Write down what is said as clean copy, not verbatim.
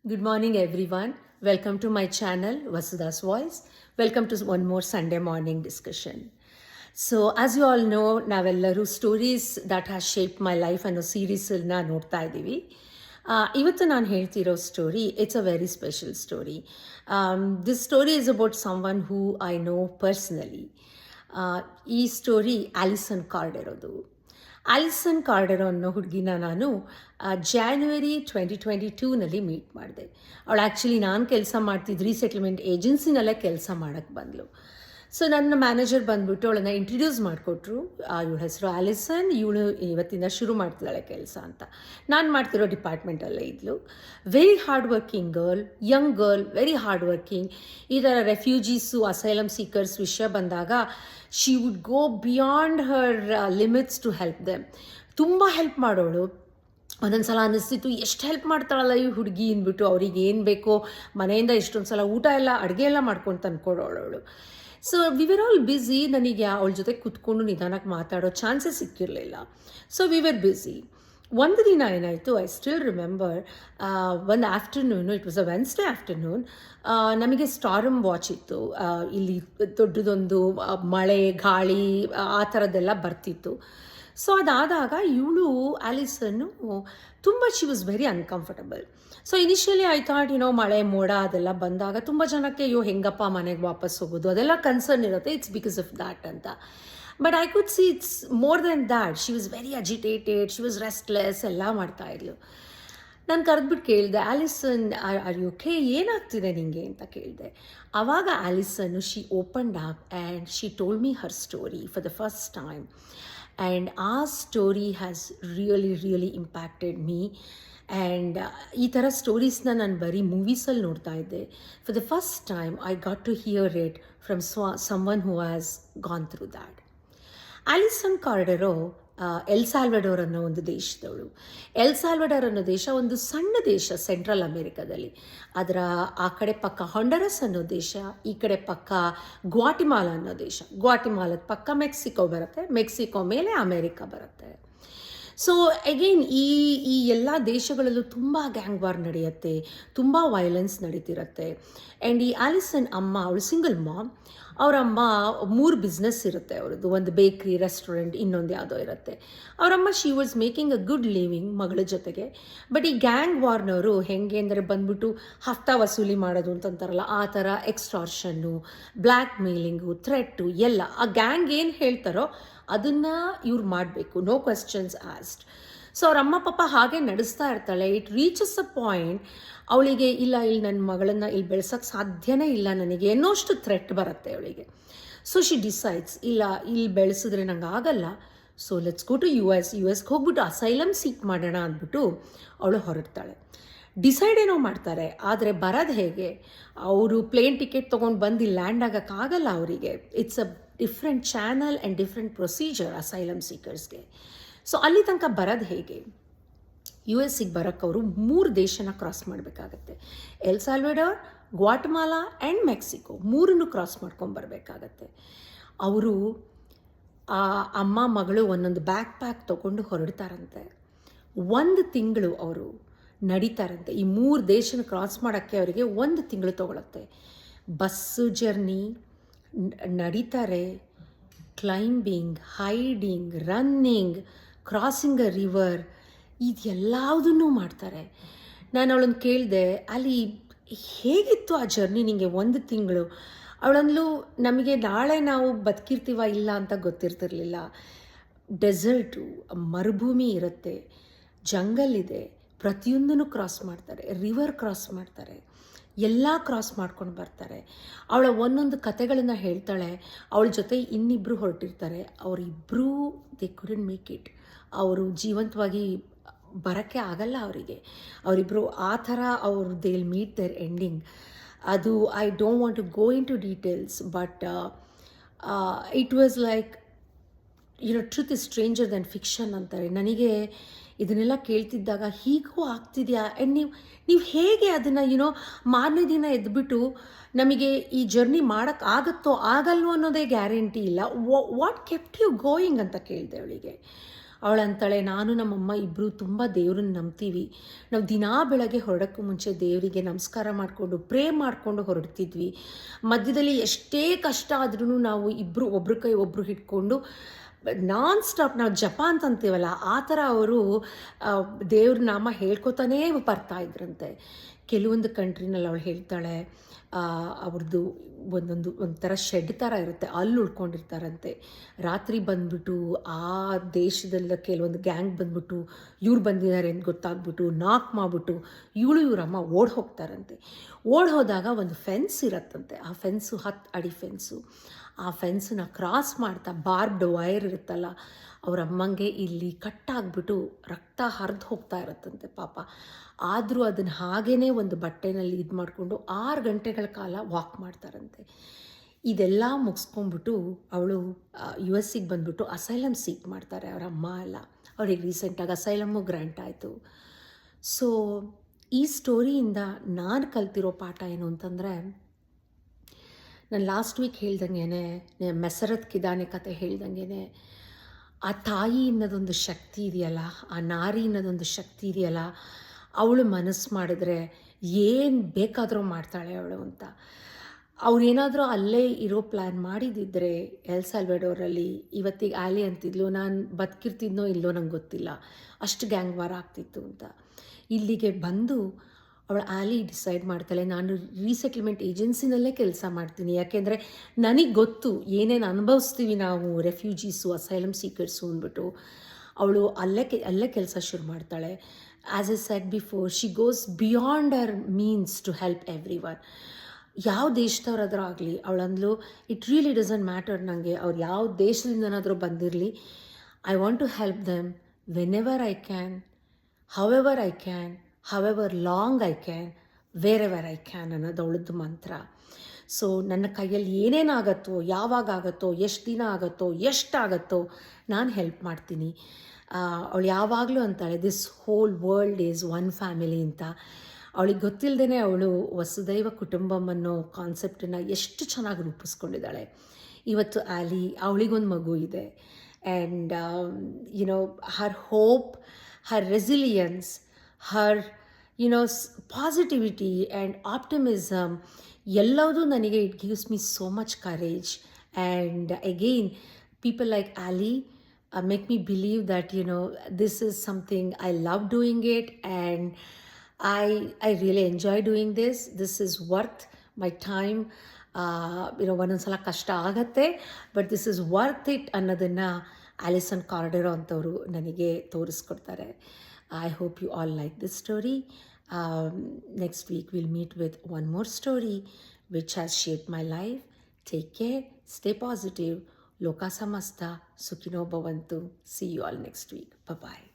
Good morning, everyone. Welcome to my channel, Vasudha's Voice. Welcome to one more Sunday morning discussion. So, as you all know, ನಾವೆಲ್ಲರೂ stories that has shape my life ಅನ್ನೋ ಸೀರೀಸನ್ನ ನೋಡ್ತಾ ಇದ್ದೀವಿ. ಇವತ್ತು ನಾನು ಹೇಳ್ತಿರೋ story it's a very special story. This story is about someone who I know personally. ಈ story Allison ಕಾರ್ಡೆರೋದು. ಆಲಿಸನ್ ಕಾರ್ಡೆರೋ ಅನ್ನೋ ಹುಡುಗಿನ ನಾನು ಜಾನ್ವರಿ 2022ನಲ್ಲಿ ಮೀಟ್ ಮಾಡಿದೆ. ಅವಳು ಆ್ಯಕ್ಚುಲಿ ನಾನು ಕೆಲಸ ಮಾಡ್ತಿದ್ದು ರೀಸೆಟ್ಲ್ಮೆಂಟ್ ಏಜೆನ್ಸಿನಲ್ಲೇ ಕೆಲಸ ಮಾಡೋಕ್ಕೆ ಬಂದಳು. ಸೊ ನನ್ನ ಮ್ಯಾನೇಜರ್ ಬಂದ್ಬಿಟ್ಟು ಅವಳನ್ನ ಇಂಟ್ರಡ್ಯೂಸ್ ಮಾಡಿಕೊಟ್ರು. ಇವಳ ಹೆಸರು ಆಲಿಸನ್, ಇವಳು ಇವತ್ತಿಂದ ಶುರು ಮಾಡ್ತಿದ್ದಾಳೆ ಕೆಲಸ ಅಂತ. ನಾನು ಮಾಡ್ತಿರೋ ಡಿಪಾರ್ಟ್ಮೆಂಟಲ್ಲೇ ಇದ್ಲು. Very hard working girl, young girl, very hard working. ಈ ಥರ ರೆಫ್ಯೂಜೀಸು, ಅಸೈಲಮ್ ಸೀಕರ್ಸ್ ವಿಷಯ ಬಂದಾಗ she would go beyond her limits to help them. ತುಂಬ ಹೆಲ್ಪ್ ಮಾಡೋಳು. ಒಂದೊಂದು ಸಲ ಅನ್ನಿಸ್ತಿತ್ತು, ಎಷ್ಟು ಹೆಲ್ಪ್ ಮಾಡ್ತಾಳಲ್ಲ ಈ ಹುಡುಗಿ ಅಂದ್ಬಿಟ್ಟು. ಅವ್ರಿಗೆ ಏನು ಬೇಕೋ ಮನೆಯಿಂದ ಎಷ್ಟೊಂದು ಸಲ ಊಟ ಎಲ್ಲ ಅಡುಗೆ ಎಲ್ಲ ಮಾಡ್ಕೊಂಡು ತಂದ್ಕೊಡೋಳು. So we were all busy. ನನಗೆ ಅವಳ ಜೊತೆ ಕೂತ್ಕೊಂಡು ನಿಧಾನಕ್ಕೆ ಮಾತಾಡೋ ಚಾನ್ಸಸ್ ಸಿಕ್ಕಿರಲಿಲ್ಲ. So we were busy. ಒಂದು ದಿನ ಏನಾಯಿತು, ಐ ಸ್ಟಿಲ್ ರಿಮೆಂಬರ್, ಒಂದು afternoon, it was a Wednesday afternoon. ನಮಗೆ ಸ್ಟಾರಮ್ ವಾಚ್ ಇತ್ತು. ಇಲ್ಲಿ ದೊಡ್ಡದೊಂದು ಮಳೆ, ಗಾಳಿ ಆ ಥರದ್ದೆಲ್ಲ ಬರ್ತಿತ್ತು. ಸೊ ಅದಾದಾಗ ಇವಳು ಆಲಿಸನ್ನು ತುಂಬ she was very uncomfortable. So initially I thought ಮಳೆ ಮೋಡ ಅದೆಲ್ಲ ಬಂದಾಗ ತುಂಬ ಜನಕ್ಕೆ ಹೆಂಗಪ್ಪ ಮನೆಗೆ ವಾಪಸ್ ಹೋಗೋದು ಅದೆಲ್ಲ ಕನ್ಸರ್ನ್ ಇರುತ್ತೆ. ಇಟ್ಸ್ ಬಿಕಾಸ್ ಆಫ್ ದ್ಯಾಟ್ ಅಂತ. But I could see it's more than that. She was very agitated, she was restless, ಎಲ್ಲ ಮಾಡ್ತಾಯಿದ್ಲು. ನಾನು ಕರೆದ್ಬಿಟ್ಟು ಕೇಳಿದೆ, ಆಲಿಸನ್ ಆರ್ ಯು ಓಕೆ, ಏನಾಗ್ತಿದೆ ನಿಮಗೆ ಅಂತ ಕೇಳಿದೆ. ಆವಾಗ ಆಲಿಸನ್ನು she opened up and she told me her story for the first time. And ಆ story has really impacted me. And ಈ ಥರ ಸ್ಟೋರೀಸ್ನ ನಾನು ಬರೀ ಮೂವೀಸಲ್ಲಿ ನೋಡ್ತಾ ಇದ್ದೆ. For the first time I got to hear it from someone who has gone through that. Allison Cordero El Salvador ಅನ್ನೋ ಒಂದು ದೇಶದವಳು. ಎಲ್ ಸಾಲ್ವಡೋರ್ ಅನ್ನೋ ದೇಶ ಒಂದು ಸಣ್ಣ ದೇಶ ಸೆಂಟ್ರಲ್ ಅಮೇರಿಕಾದಲ್ಲಿ. ಅದರ ಆ ಕಡೆ ಪಕ್ಕ ಹಾಂಡರಸ್ ಅನ್ನೋ ದೇಶ, ಈ ಕಡೆ ಪಕ್ಕ ಗ್ವಾಟಿಮಾಲಾ ಅನ್ನೋ ದೇಶ. ಗ್ವಾಟಿಮಾಲದ ಪಕ್ಕ ಮೆಕ್ಸಿಕೋ ಬರುತ್ತೆ, ಮೆಕ್ಸಿಕೋ ಮೇಲೆ ಅಮೇರಿಕಾ ಬರುತ್ತೆ. ಸೊ ಅಗೈನ್ ಈ ಎಲ್ಲ ದೇಶಗಳಲ್ಲೂ ತುಂಬ ಗ್ಯಾಂಗ್ ವಾರ್ ನಡೆಯುತ್ತೆ, ತುಂಬ ವೈಲೆನ್ಸ್ ನಡೀತಿರುತ್ತೆ. ಆ್ಯಂಡ್ ಈ ಆಲಿಸನ್ ಅಮ್ಮ, ಅವಳು ಸಿಂಗಲ್ ಮಾಮ್. ಅವರಮ್ಮ 3 ಬಿಸ್ನೆಸ್ ಇರುತ್ತೆ ಅವ್ರದ್ದು. ಒಂದು ಬೇಕ್ರಿ, ರೆಸ್ಟೋರೆಂಟ್, ಇನ್ನೊಂದು ಯಾವುದೋ ಇರುತ್ತೆ. ಅವರಮ್ಮ she was making a good living ಮಗಳ ಜೊತೆಗೆ. ಬಟ್ ಈ ಗ್ಯಾಂಗ್ ವಾರ್ನವರು ಹೆಂಗೆ ಅಂದರೆ ಬಂದ್ಬಿಟ್ಟು ಹಫ್ತಾ ವಸೂಲಿ ಮಾಡೋದು ಅಂತಂತಾರಲ್ಲ, ಆ ಥರ ಎಕ್ಸ್ಟಾರ್ಷನ್ನು, ಬ್ಲ್ಯಾಕ್ ಮೇಲಿಂಗು, ಥ್ರೆಟ್ಟು ಎಲ್ಲ ಆ ಗ್ಯಾಂಗ್ ಏನು ಹೇಳ್ತಾರೋ ಅದನ್ನು ಇವ್ರು ಮಾಡಬೇಕು, ನೋ ಕ್ವೆಶ್ಚನ್ಸ್ ಆಸ್ಡ್. ಸೊ ಅವ್ರ ಅಮ್ಮ ಪಾಪ ಹಾಗೆ ನಡೆಸ್ತಾ ಇರ್ತಾಳೆ. ಇಟ್ ರೀಚಸ್ ಅ ಪಾಯಿಂಟ್ ಅವಳಿಗೆ ಇಲ್ಲ, ಇಲ್ಲಿ ನನ್ನ ಮಗಳನ್ನು ಇಲ್ಲಿ ಬೆಳೆಸೋಕ್ಕೆ ಸಾಧ್ಯನೇ ಇಲ್ಲ ನನಗೆ ಅನ್ನೋಷ್ಟು ಥ್ರೆಟ್ ಬರುತ್ತೆ ಅವಳಿಗೆ. ಸೊ ಶಿ ಡಿಸೈಡ್ಸ್, ಇಲ್ಲ ಇಲ್ಲಿ ಬೆಳೆಸಿದ್ರೆ ನಂಗೆ ಆಗಲ್ಲ, so let's go to U ಎಸ್ಗೆ ಹೋಗ್ಬಿಟ್ಟು ಅಸೈಲಮ್ ಸೀಕ್ ಮಾಡೋಣ ಅಂದ್ಬಿಟ್ಟು ಅವಳು ಹೊರಡ್ತಾಳೆ. ಡಿಸೈಡ್ ಏನೋ ಮಾಡ್ತಾರೆ, ಆದರೆ ಬರೋದು ಹೇಗೆ? ಅವರು ಪ್ಲೇನ್ ಟಿಕೆಟ್ ತೊಗೊಂಡು ಬಂದು ಲ್ಯಾಂಡ್ ಆಗೋಕ್ಕಾಗಲ್ಲ ಅವರಿಗೆ. It's a different channel and different procedure asylum ಸೀಕರ್ಸ್ಗೆ. ಸೊ ಅಲ್ಲಿ ತನಕ ಬರೋದು ಹೇಗೆ? ಯು ಎಸ್ಸಿಗೆ ಬರೋಕ್ಕೆ ಅವರು 3 ದೇಶನ ಕ್ರಾಸ್ ಮಾಡಬೇಕಾಗತ್ತೆ. L Salvador, ಗ್ವಾಟಮಾಲಾ and Mexico, 3 cross ಮಾಡ್ಕೊಂಡು ಬರಬೇಕಾಗತ್ತೆ. ಅವರು ಆ ಅಮ್ಮ ಮಗಳು ಒಂದೊಂದು ಬ್ಯಾಕ್ ಪ್ಯಾಕ್ ತೊಗೊಂಡು ಹೊರಡ್ತಾರಂತೆ. 1 ತಿಂಗಳು ಅವರು ನಡೀತಾರಂತೆ. ಈ 3 ದೇಶನ ಕ್ರಾಸ್ ಮಾಡೋಕ್ಕೆ ಅವರಿಗೆ 1 ತಿಂಗಳು ತೊಗೊಳುತ್ತೆ. ಬಸ್ಸು ಜರ್ನಿ, ನಡೀತಾರೆ, climbing, hiding, running, crossing a river, ಇದೆಲ್ಲದನ್ನೂ ಮಾಡ್ತಾರೆ. ನಾನು ಅವಳನ್ನು ಕೇಳಿದೆ, ಅಲ್ಲಿ ಹೇಗಿತ್ತು ಆ ಜರ್ನಿ ನಿಮಗೆ 1 ತಿಂಗಳು? ಅವಳಂದ್ಲು, ನಮಗೆ ನಾಳೆ ನಾವು ಬದುಕಿರ್ತೀವ ಇಲ್ಲ ಅಂತ ಗೊತ್ತಿರ್ತಿರ್ಲಿಲ್ಲ. ಡೆಸರ್ಟು, ಮರುಭೂಮಿ ಇರುತ್ತೆ, ಜಂಗಲ್ ಇದೆ, ಪ್ರತಿಯೊಂದನ್ನು ಕ್ರಾಸ್ ಮಾಡ್ತಾರೆ, ರಿವರ್ ಕ್ರಾಸ್ ಮಾಡ್ತಾರೆ, ಎಲ್ಲ ಕ್ರಾಸ್ ಮಾಡ್ಕೊಂಡು ಬರ್ತಾರೆ. ಅವಳ ಒಂದೊಂದು ಕತೆಗಳನ್ನು ಹೇಳ್ತಾಳೆ. ಅವಳ ಜೊತೆ ಇನ್ನಿಬ್ಬರು ಹೊರಟಿರ್ತಾರೆ. ಅವರಿಬ್ಬರೂ ದೇ ಕುಡಂಟ್ ಮೇಕ್ ಇಟ್. ಅವರು ಜೀವಂತವಾಗಿ ಬರೋಕ್ಕೆ ಆಗಲ್ಲ ಅವರಿಗೆ. ಅವರಿಬ್ಬರು ಆ ಥರ ಅವರು they will meet their ending. ಅದು I don't want to go into details, but it was like truth is stranger than fiction ಅಂತಾರೆ. ನನಗೆ ಇದನ್ನೆಲ್ಲ ಕೇಳ್ತಿದ್ದಾಗ ಹೀಗೂ ಆಗ್ತಿದೆಯಾ? ಆ್ಯಂಡ್ ನೀವು ಹೇಗೆ ಅದನ್ನು ಮಾರನೇ ದಿನ ಎದ್ಬಿಟ್ಟು ನಮಗೆ ಈ ಜರ್ನಿ ಮಾಡೋಕ್ಕಾಗತ್ತೋ ಆಗಲ್ವೋ ಅನ್ನೋದೇ ಗ್ಯಾರಂಟಿ ಇಲ್ಲ. ವಾಟ್ ಕೆಪ್ಟ್ ಯು ಗೋಯಿಂಗ್ ಅಂತ ಕೇಳಿದೆ ಅವಳಿಗೆ. ಅವಳಂತಾಳೆ, ನಾನು ನಮ್ಮಮ್ಮ ಇಬ್ಬರು ತುಂಬ ದೇವ್ರನ್ನ ನಂಬ್ತೀವಿ. ನಾವು ದಿನಾ ಬೆಳಗ್ಗೆ ಹೊರಡೋಕ್ಕೂ ಮುಂಚೆ ದೇವರಿಗೆ ನಮಸ್ಕಾರ ಮಾಡಿಕೊಂಡು ಪ್ರೇ ಮಾಡಿಕೊಂಡು ಹೊರಡ್ತಿದ್ವಿ. ಮಧ್ಯದಲ್ಲಿ ಎಷ್ಟೇ ಕಷ್ಟ ಆದ್ರೂ ನಾವು ಇಬ್ಬರು ಒಬ್ರ ಕೈ ಒಬ್ಬರು ಹಿಡ್ಕೊಂಡು ನಾನ್ ಸ್ಟಾಪ್ ನಾವು ಜಪ ಅಂತ ಅಂತೀವಲ್ಲ ಆ ಥರ ಅವರು ದೇವ್ರ ನಾಮ ಹೇಳ್ಕೊತಾನೇ ಬರ್ತಾ ಇದ್ರಂತೆ. ಕೆಲವೊಂದು ಕಂಟ್ರಿನಲ್ಲಿ ಅವಳು ಹೇಳ್ತಾಳೆ, ಅವ್ರದ್ದು ಒಂಥರ ಶೆಡ್ ಥರ ಇರುತ್ತೆ, ಅಲ್ಲಿ ಉಳ್ಕೊಂಡಿರ್ತಾರಂತೆ. ರಾತ್ರಿ ಬಂದ್ಬಿಟ್ಟು ಆ ದೇಶದಲ್ಲ ಕೆಲವೊಂದು ಗ್ಯಾಂಗ್ ಬಂದ್ಬಿಟ್ಟು ಇವ್ರು ಬಂದಿದ್ದಾರೆ ಅಂತ ಗೊತ್ತಾಗ್ಬಿಟ್ಟು ನಾಕ್ ಮಾಡಿಬಿಟ್ಟು ಇವರಮ್ಮ ಓಡ್ ಹೋಗ್ತಾರಂತೆ. ಓಡ್ ಹೋದಾಗ ಒಂದು ಫೆನ್ಸ್ ಇರತ್ತಂತೆ. ಆ ಫೆನ್ಸು 10 ಅಡಿ ಫೆನ್ಸು. ಆ ಫೆನ್ಸನ್ನ ಕ್ರಾಸ್ ಮಾಡ್ತಾ ಬಾರ್ಬ್ಡ್ ವೈರ್ ಇರುತ್ತಲ್ಲ, ಅವ್ರ ಅಮ್ಮಂಗೆ ಇಲ್ಲಿ ಕಟ್ಟಾಗ್ಬಿಟ್ಟು ರಕ್ತ ಹರಿದು ಹೋಗ್ತಾ ಇರತ್ತಂತೆ ಪಾಪ. ಆದರೂ ಅದನ್ನು ಹಾಗೇ ಒಂದು ಬಟ್ಟೆನಲ್ಲಿ ಇದು ಮಾಡಿಕೊಂಡು 6 ಗಂಟೆಗಳ ಕಾಲ ವಾಕ್ ಮಾಡ್ತಾರಂತೆ. ಇದೆಲ್ಲ ಮುಗಿಸ್ಕೊಂಡ್ಬಿಟ್ಟು ಅವಳು US ಬಂದುಬಿಟ್ಟು ಅಸೈಲಮ್ ಸೀಕ್ ಮಾಡ್ತಾರೆ ಅವರ ಅಮ್ಮ ಎಲ್ಲ. ಅವ್ರಿಗೆ ರೀಸೆಂಟಾಗಿ ಅಸೈಲಮ್ಮು ಗ್ರ್ಯಾಂಟ್ ಆಯಿತು. ಸೊ ಈ ಸ್ಟೋರಿಯಿಂದ ನಾನು ಕಲ್ತಿರೋ ಪಾಠ ಏನು ಅಂತಂದರೆ, ನಾನು ಲಾಸ್ಟ್ ವೀಕ್ ಹೇಳ್ದಂಗೆ ಮೆಸರತ್ ಕಿದಾನೆ ಕತೆ ಹೇಳ್ದಂಗೆ, ಆ ತಾಯಿ ಅನ್ನೋದೊಂದು ಶಕ್ತಿ ಇದೆಯಲ್ಲ, ಆ ನಾರಿ ಅನ್ನೋದೊಂದು ಶಕ್ತಿ ಇದೆಯಲ್ಲ, ಅವಳು ಮನಸ್ಸು ಮಾಡಿದ್ರೆ ಏನು ಬೇಕಾದರೂ ಮಾಡ್ತಾಳೆ ಅವಳು ಅಂತ. ಅವ್ರೇನಾದರೂ ಅಲ್ಲೇ ಇರೋ ಪ್ಲ್ಯಾನ್ ಮಾಡಿದ್ದಿದ್ರೆ ಎಲ್ ಸಾಲ್ವಡೋರಲ್ಲಿ ಇವತ್ತಿಗೆ ಆಲಿ ಅಂತಿದ್ಲು, ನಾನು ಬದುಕಿರ್ತಿದ್ನೋ ಇಲ್ಲೋ ನಂಗೆ ಗೊತ್ತಿಲ್ಲ, ಅಷ್ಟು ಗ್ಯಾಂಗ್ ವಾರ್ ಆಗ್ತಿತ್ತು ಅಂತ. ಇಲ್ಲಿಗೆ ಬಂದು ಅವಳು ಆಲಿ ಡಿಸೈಡ್ ಮಾಡ್ತಾಳೆ, ನಾನು ರೀಸೆಟಲ್ಮೆಂಟ್ ಏಜೆನ್ಸಿನಲ್ಲೇ ಕೆಲಸ ಮಾಡ್ತೀನಿ. ಯಾಕೆಂದರೆ ನನಗೆ ಗೊತ್ತು ಏನೇನು ಅನುಭವಿಸ್ತೀವಿ ನಾವು ರೆಫ್ಯೂಜೀಸು ಅಸೈಲಮ್ ಸೀಕರ್ಸು ಅಂದ್ಬಿಟ್ಟು. ಅವಳು ಅಲ್ಲೇ ಕೆಲಸ ಶುರು ಮಾಡ್ತಾಳೆ. As I said before, she goes beyond her means to help everyone. ಯಾವ ದೇಶದವ್ರಾದ್ರೂ ಆಗಲಿ, ಅವಳಂದ್ಲು ಇಟ್ ರಿಯಲಿ ಡಸಂಟ್ ಮ್ಯಾಟರ್ ನನಗೆ ಅವ್ರು ಯಾವ ದೇಶದಿಂದನಾದರೂ ಬಂದಿರಲಿ, I want to help them whenever I can, however I can, however long I can, wherever I can ಅನ್ನೋದು ಅವಳದ್ದು ಮಂತ್ರ. ಸೊ ನನ್ನ ಕೈಯಲ್ಲಿ ಏನೇನಾಗತ್ತೋ, ಯಾವಾಗ ಆಗುತ್ತೋ, ಎಷ್ಟು ದಿನ ಆಗುತ್ತೋ, ಎಷ್ಟಾಗತ್ತೋ ನಾನು ಹೆಲ್ಪ್ ಮಾಡ್ತೀನಿ. ಅವಳು ಯಾವಾಗಲೂ ಅಂತಾಳೆ, this whole world is one family ಅಂತ. ಅವಳಿಗೆ ಗೊತ್ತಿಲ್ಲದೇ ಅವಳು ವಸುದೈವ ಕುಟುಂಬಂ ಅನ್ನೋ ಕಾನ್ಸೆಪ್ಟನ್ನು ಎಷ್ಟು ಚೆನ್ನಾಗಿ ರೂಪಿಸ್ಕೊಂಡಿದ್ದಾಳೆ. ಇವತ್ತು ಆಲಿ, ಅವಳಿಗೊಂದು ಮಗು ಇದೆ. And her hope, Har resilience, her positivity and optimism, ಎಲ್ಲವೂ ನನಗೆ it gives me so much courage. And again, people like Ali make me believe that this is something I love doing it, and I really enjoy doing this is worth my time. ಒಂದೊಂದ್ಸಲ ಕಷ್ಟ ಆಗತ್ತೆ, but this is worth it ಅನ್ನೋದನ್ನು Allison ಕಾರ್ಡೆರೋ ಅಂತವರು ನನಗೆ ತೋರಿಸ್ಕೊಡ್ತಾರೆ. I hope you all like this story. Next week we'll meet with one more story which has shaped my life. Take care, stay positive. Loka samasta, sukhino bhavantu. See you all next week. Bye-bye.